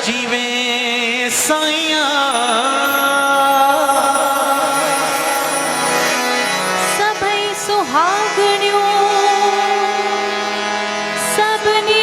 जीवे साइया सभई सुहागणियों सबनी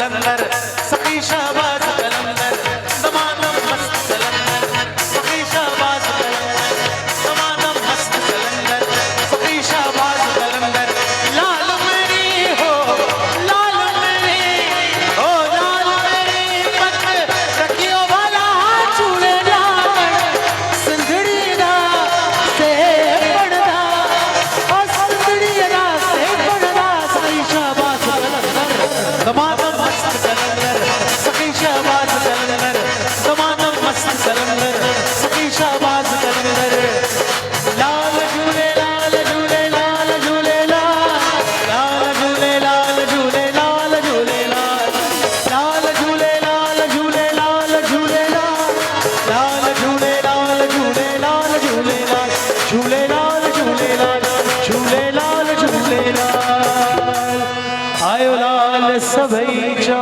कलंदर सखी शाहबाज कलंदर दमादम मस्त कलंदर सखी शाहबाज कलंदर दमादम मस्त कलंदर सखी शाहबाज कलंदर लाल मेरी हो लाल मेरी हो लाल मेरी पत रखियो वाला चूड़े लाल संदड़ी दा से पड़दा ओ संदड़ी दा से पड़दा सखी शाहबाज कलंदर दमादम मस्त कलंदर सखी शाहबाज कलंदर दमादम मस्त कलंदर सखी शाहबाज कलंदर लाल झूले लाल झूले लाल झूले लाल झूले लाल झूले लाल झूले लाल झूले लाल झूले लाल झूले लाल झूले लाल झूले लाल झूले लाल झूले लाल झूले लाल झूले लाल झूले लाल आयो लाल सभई चो